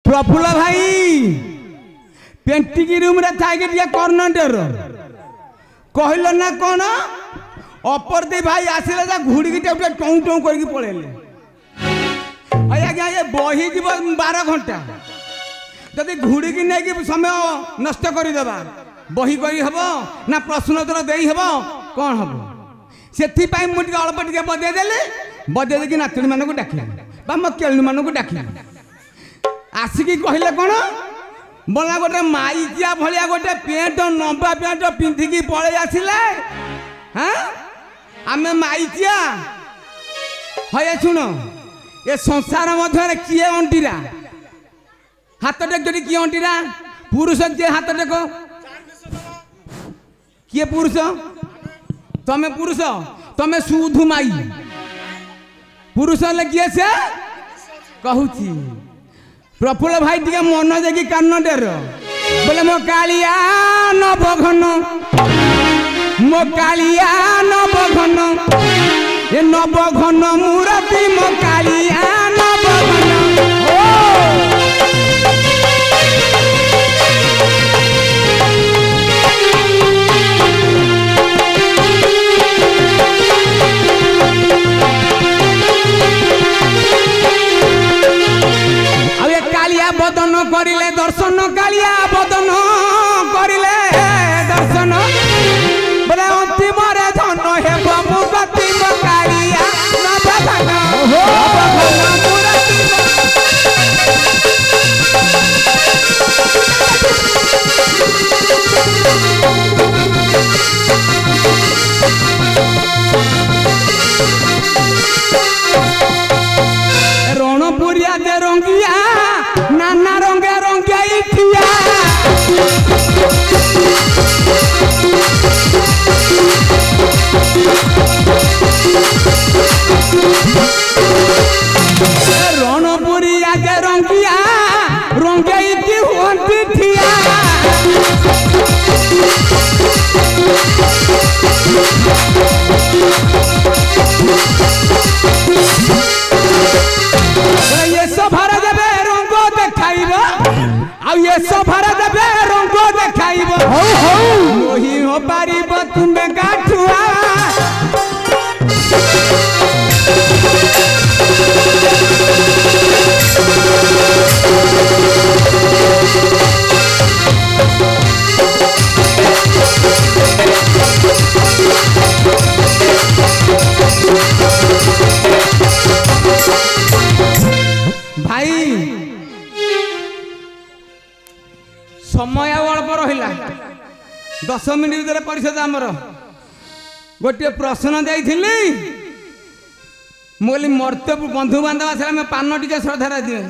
प्रफुल्ल भाई painting room रे था के कर्णटर कहल ना कौन अपरदे भाई आसिले जा घुड़ी की टौ टौ करके पळेले आज्ञा ये बही जीव 12 घंटा जदि घुड़ी की नहीं समय नष्ट करदेबा बही करी हबो ना प्रश्न उत्तर देई हबो कौन हबो से मुझे अल्प टे बजे देखी नातुणी मानक डाकिली बा मो केलुणी मानक डाकिली आसिकी कहले कौन बोला गोटे माइचिया भाया गोटे पेंट लंबा पेंट पिंधिकी पलि आसिले हाँ आम माइचिया हे शुण ये संसार मध्य किए अंटीरा हाथ टेक जो किए अंटीरा पुरुष किए हाथ टेक किए पुरुष तमें पुरुष तमें सुधु माई पुरुष हेल्ले किए से कहूची प्रफुल्ल भाई टी मन देखी कान डेर बोले मो कालिया नवघन मो कालिया नवघन ये नवघन मूर्ति मो कालिया नवघन बदन करिले दर्शन कालिया बदन करिले दर्शन बोले अंतिम रे धन हेब मुक्ति मो कालिया नवघन रणपुरिया दे रंगिया नाना रंगे रंगे इठिया रणपुरिया दे रंगिया रंगे इठी होंती ठिया ये सभार देवे रंग देखाइब आ ये सभार देवे रंग देखाइब मोही हो पारिब तुमे गाठुआ भाई समय अल्प रहा 10 मिनिट भर परिषद आमर गोटे प्रश्न देली मुझे मर्त्यपुर बंधु बांधव आस पान टे श्रद्धा दिए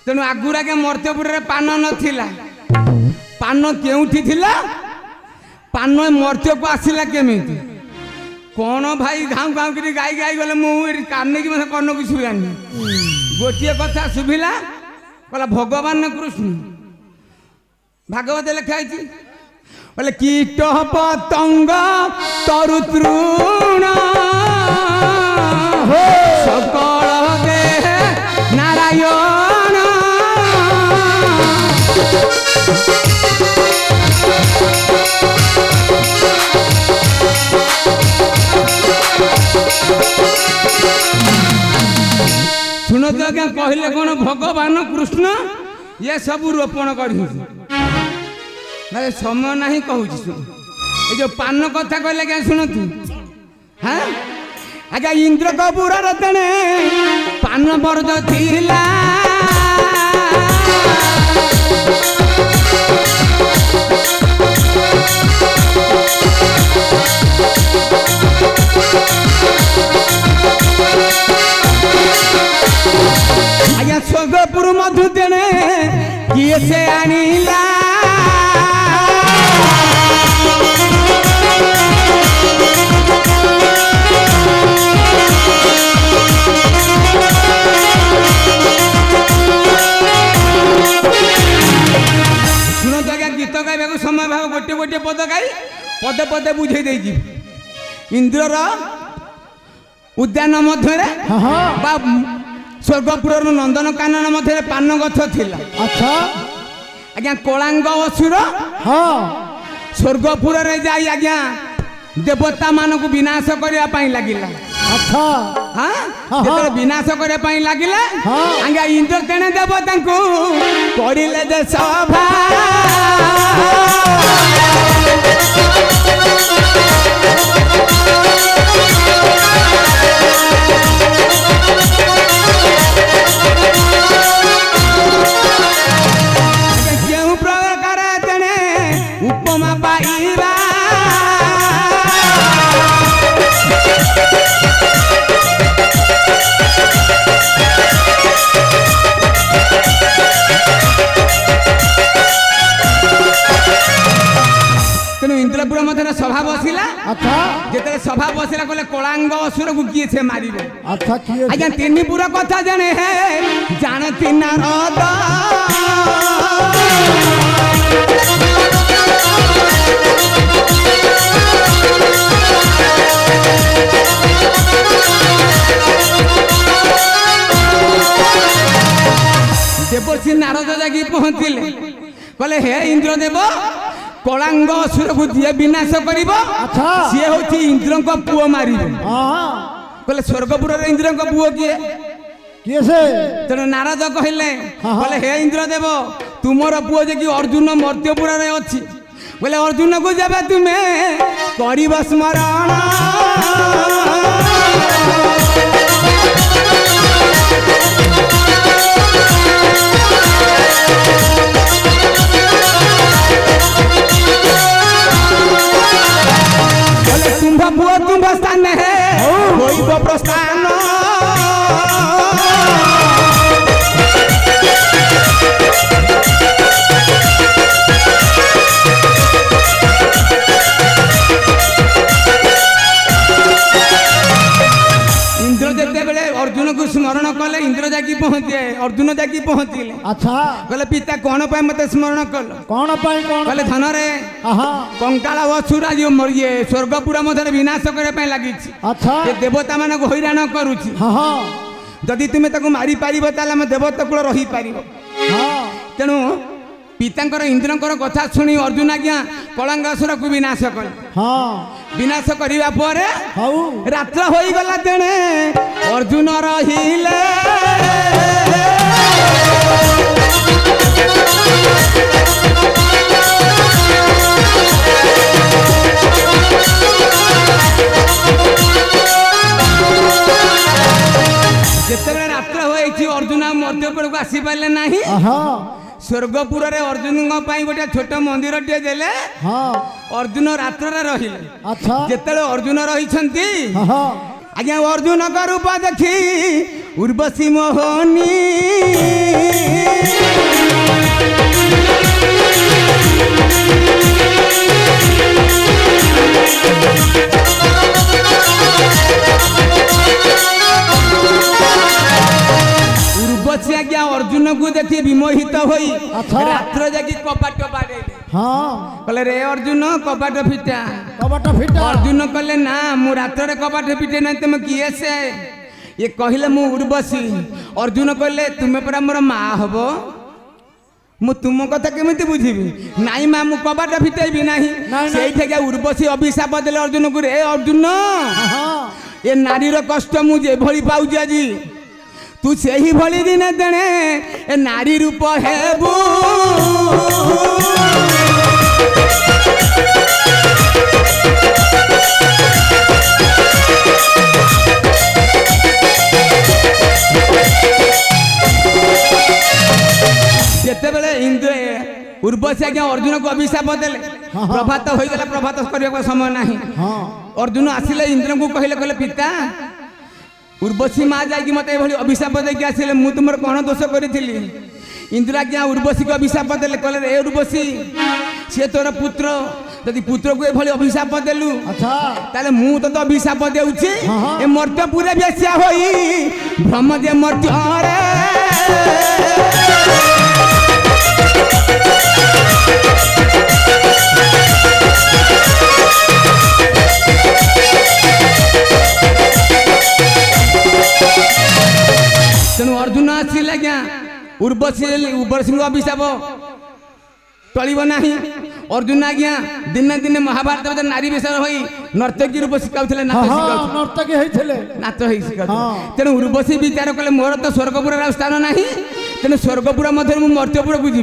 तेणु आगुरा के मर्त्यपुर पान नाला पान केउठी थिला पान मर्त्य को आसला केमी कौन भाई घाऊ घाऊ कर गाई गाई गले मुझे कान की मतलब कन को शुआनी गोटे कथा शुभिला कहला भगवान कृष्ण भागवत लिखाई बोले कीट पतंग तरु तृण सकल देह नारायण शुण तो क्या कहले कौन भगवान कृष्ण ये सब रोपण कर समय ना कहूँ ये जो पान कथा कहले क्या शुणु हाँ आज्ञा इंद्र कपूर तेणे पान बरद थिला आज्ञा स्वर्गपुर मधु तेणे किए से आनिला शुण तो आज्ञा गीत गाइबा समय भाव गोटे गोटे पद गाई पदे पदे बुझे दे इंद्रर उद्यान मध्य स्वर्गपुर नंदनकानन मध्य पान गछ थिला। अच्छा आज्ञा कलांग असुर हाँ स्वर्गपुर रे जाई आज्ञा देवता मान को विनाश करने पाई लगिला। अच्छा हाँ हाँ, जब हाँ। विनाश करने पाई लगिला हाँ। आज्ञा इंद्र तेने देवता को करिले जे सभा केउ प्रकार तेने उपमा पाइबा तेणु इंद्रपुर मध्य सभा बसिला। अच्छा जेते सभा बसिला कहले कलांग असुर को किए से मारिबे। अच्छा किए आज्ञा तीन पुर कथा जाने है जानती नारद देवर्षि नारद जागी पहुंचले कहले हे इंद्रदेव कलांग असुर को जी विनाश करिबो अच्छा सी हूँ इंद्र को पुओ मारिबे। हाँ कहले स्वर्गपुर इंद्र को पुओ किए किए से तेणु नारद कहले हाँ। कहले हे इंद्रदेव तुमर पुओ जे कि अर्जुन मर्त्यपुर रे अछि बोले अर्जुन को जब तुम्हें करिब स्मरण बोले तुम्भ पुओ तुम्भ स्थान है होइब प्रस्थान इंद्र जेते बेले अर्जुन को स्मरण कले इंद्र जाकी पहुंचे अर्जुन जाकी पहुंचले अच्छा कहले पिता कौन पाए मते स्मरण कल कौन पाई कौन कहले धन रे हाँ कंकाल असुरा जो मरिए स्वर्गपुर मध्य विनाश करे पे लागि अच्छा ये देवता मान को हैरान करूची हाँ हाँ जदि तुमे ताको मारी पारिबो ताले हम देवता कुल रही पारिबो। हाँ तेणु पितांकर इंद्रंकर कथा शुणी अर्जुन आज्ञा कलांगासुर को विनाश कले। हाँ विनाश करिबा परे हाउ रात्र होई गला तेणे अर्जुन रहिले जेतेबेले रात्र होई अर्जुन मध्यपुर को आसी पारे नाही हाँ स्वर्गपुर रे अर्जुन गोटे छोट मंदिर टे देले हाँ अर्जुन रात्र रे रहिले। अच्छा जेतेले अर्जुन रहिछंती हाँ आज्ञा अर्जुन का रूप देखी उर्वशी मोहनी उर्वशी आज्ञा अर्जुन को देखी विमोहित होई अच्छा। रात्र जाकी कपाट बाड़े हाँ कहले रे अर्जुन कपाट फिटा कबाटा फिटा अर्जुन कहले ना मु रात्र कपाट फिटे ना तुम किए से ये कहले मु उर्वशी अर्जुन कहले तुम्हें परा मोर माँ हब मु तुम कथा केमिति बुझिबी नाई माँ मु कबाट फिटेबी नाही नाई। सेठी क्या उर्वशी अभिशाप देले अर्जुन को रे अर्जुन हाँ ये नारीर कष्ट मु जे भली पाउछि आजी तू सेही भली दिन देने ए नारी रूप हेबू जेतेबेले इंद्र उर्वशी आज्ञा अर्जुन को अभिशाप देले हाँ। प्रभात हो गला प्रभात करने समय नहीं हाँ अर्जुन आसिले इंद्र को कहले कहले पिता उर्वशी माँ जाकि मत अभिशाप देकी आसिले मु तुम कौन दोष करी इंद्र आज्ञा उर्वशी को अभिशाप देले कहले ए उर्वशी सी तोर पुत्र यदि पुत्र को ये अभिशाप देलु अच्छा ताले मु तो अभिशाप देउछि हाँ। ए मर्त्य पूरे बेस्या होई ब्रह्म जे मर्त्य रे तेणु उर्वशी अभिशाप टलिब ना अर्जुन आज्ञा दिने दिने महाभारत नारी विषय हो नर्तकी रूप शिखाऊले नाच तेणु उर्वशी विचार कले मोर तो स्वर्गपुर स्थान ना तेणु स्वर्गपुर मध्य मर्त्यपुर को जी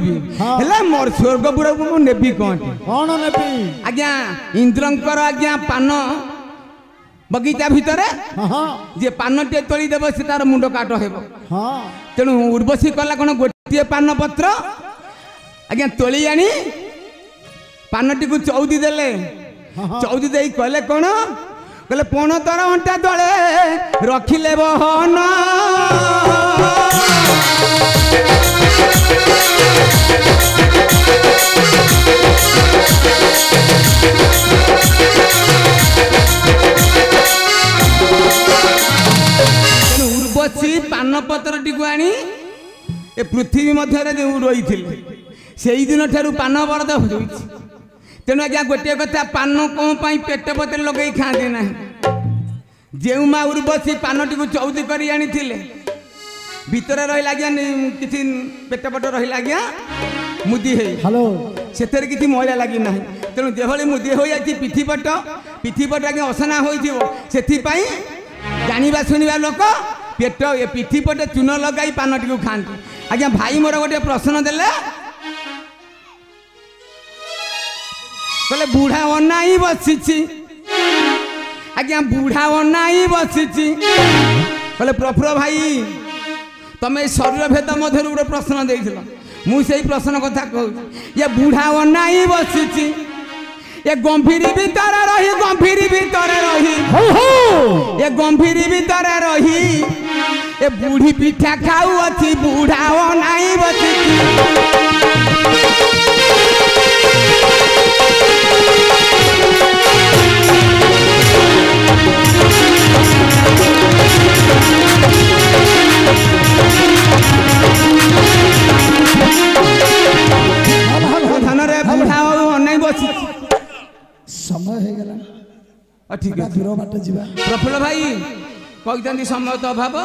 स्वर्गपुर को नेबी कौन आज्ञा इंद्रंकर आज्ञा पान बगीचा भितर जे पान टे तोली देव से तार मुंड काट हो तेणु उर्वशी कला कौन गोटे पान पत्र आज्ञा तोली आनी पानटी को चौदी देले चौदी दे कहले कौन कहले पण तर अंटा तले रखिले बहन उर्वशी पान पत्र टी को आनी ए पृथ्वी मध्य रही से दिन ठार पान बरद हो तेणु आज्ञा गोटे कथा पान कौन पेट पत्र लगे खाते ना जो माँ उर्वशी पानटी को चौदी कर आनी भितर रहा कि पेट पट रहा आज्ञा मुदी से किसी मैला लगी ना तेणु जो मुदी हो जाती पिठीपट आज्ञा असना हो जाना शुणा लोक पेट ये पिठीपटे चून लगे पानटी को खाती आज्ञा भाई मोर गोटे प्रश्न देले कहले बुढ़ा अनाई बसी आज्ञा बुढ़ा अनाई बसी कहले प्रफुल्ल भाई तमें शरीर भेद मध्य गोटे प्रश्न देथिल मुझे प्रश्न कथा कहूँ ये बुढ़ा अनाई बसी ये गंभीर भीतर रही गंभीर भीतर रही ये गंभीर भीतर रही ये बूढ़ी पिठा खाऊ अच्छी बुढ़ा अनाई बसी समय ठीक है प्रफुल्ल भाई कहते समय तो अभाव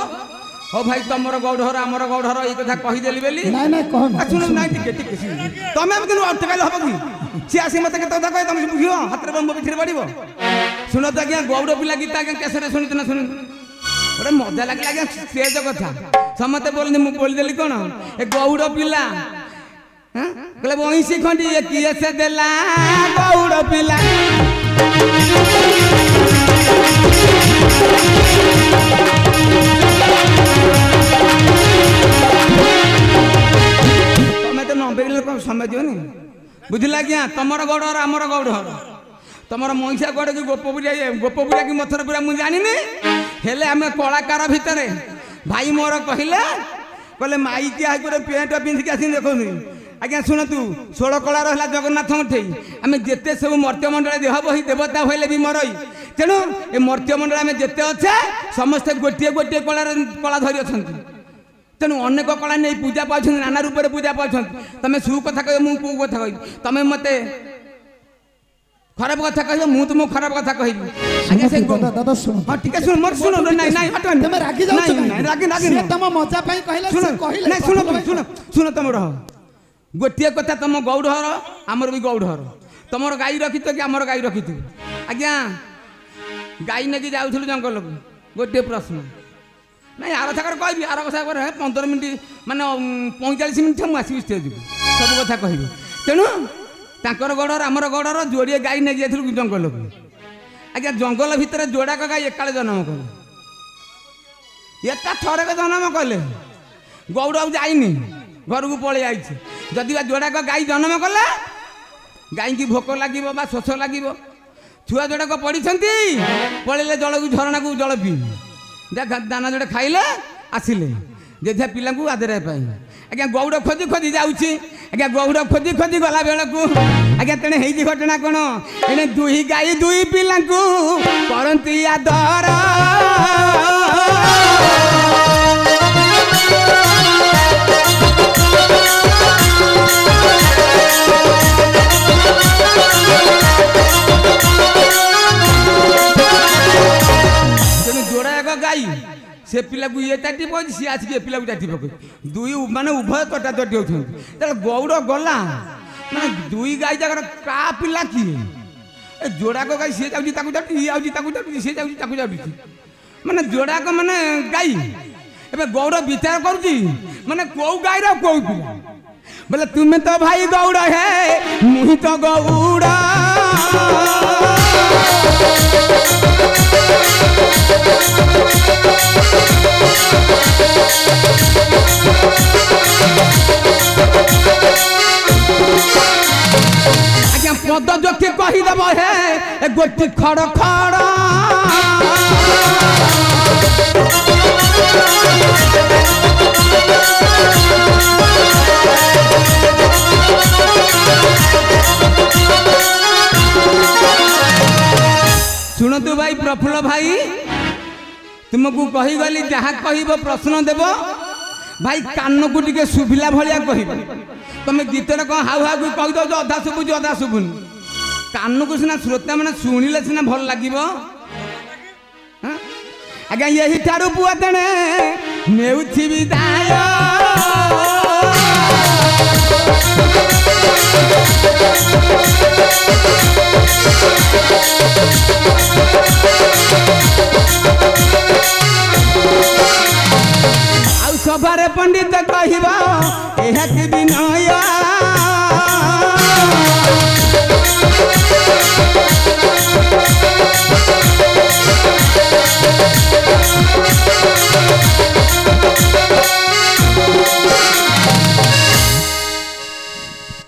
हो भाई तुम गौढ़र आमर गौढ़र ये कथा कहीदेली बेली तुम अटकाल हम कि सी आसी मत कथा कहे तुम बुझ हाथ में बम पिछले पड़ो शुण तो आज्ञा गौड़ पिला गीत आज्ञा कैसे शुणी ना शुणी गोटे मजा लगे आज्ञा स्टेज कथा समस्ते बोलते मुझे बोलीदेली कौन ए गौड़ पिला कहले वहीं खंडी ये किए से देला गौड़ पिला तुम्हें तो नंबर समय दियो बुझला क्या तुमर गौड़ आमर गौड़ तुमर महिषा गौड़ की गोपपुरिया की मथुरपुरा मुझे जानी हेले आम कलाकार भितर भाई मोर कहले माई क्या गोटे पेंट पिंधिक आस देखो आज्ञा शुणु 16 कला रहा जगन्नाथ मठे आम जिते सब मर्त्यमंडल देह बही देवता होले भी मरई तेणु ये मर्त्यमंडल आम जिते अच्छे समस्ते गोटे गोटे कला धरी अच्छा तेणु अनेक कला नहीं पूजा पाँच नाना रूप से पूजा पाँच तुम सु कथा कह मुझे कौ कथा कह तुम मत खराब कथा कह मुझे तुमको खराब कथा कह हाँ ठीक है शुण मोर शुण नहीं नहीं हटन तुम रागी जाओ रागी रागी तुम मजा पाई कहले कहले नहीं शुण शुण शुण तुम रह गोटे कथा तुम गौढ़र आमर भी गौढ़र तुम गाई रखी कि आमर गाई रखी आज्ञा गाई नेकी जाऊँ जंगल को गोटे प्रश्न नहीं आर थाकर कहि आर कथा 15 मिनट मान 45 मिनट मुझे स्टेज को सब कथा कह तेणु तांकर गौड़र आमर गौड़र जोड़े गाई नहीं जाइलु जंगल को आज्ञा जंगल भितर जोड़ाक गाई एकाले जन्म कले एटा थरक जन्म कले गौड़ आ जाइनी घर को पलि आई जदि जोड़ाक गाई जन्म कले गाई की भोक लगे शोष लगे छुआ जोड़ाक पड़ी पड़े जल को झरणा को जल पी दाना जोड़े खाइले आसिले जे पिला को आदर आज्ञा गौड़ खोजी खोजी जाऊँगी आज्ञा गौड़ खोजी खोजी गला बेल को आज्ञा तेने ही घटना कौन एने दुई गाई दुई पिला करती आदर जोड़ा एक गाई से पिला को ये टाटी पहुँच पड़ी सी आसिक ए पिला जाती पक दुई माने उभय तटा तटी होते गौड़ गला माने दुई गाई जाकर का पिला किए ए जोड़ाक गाई सी जाऊँगी जाऊँगी ये आऊँगी सी जाऊँगी माने जोड़ाक माने गाई ए गौड़ विचार करुच्ची माने कौ गाई कौ पिला बोले तुम्हें तो भाई गौड़ है मुही तो गौड़ा आज्ञा पद जोखी कहीदेव है गोटी खड़ खड़ शुणु भाई प्रफुल्ल भाई तुमको कहीगली जहाँ कह प्रश्न देव भाई कान को टे शुभिला भाया कह तुम गीतर कौन हाउ हाउ कहीद अधा शुभुच अधा शुभुनि कान को सीना श्रोता मैंने शुणिले सीना भल लगे आज्ञा यही ठारू पुआ तेणे नेउछि विदाय सभारे पंडित कहवा यह विनय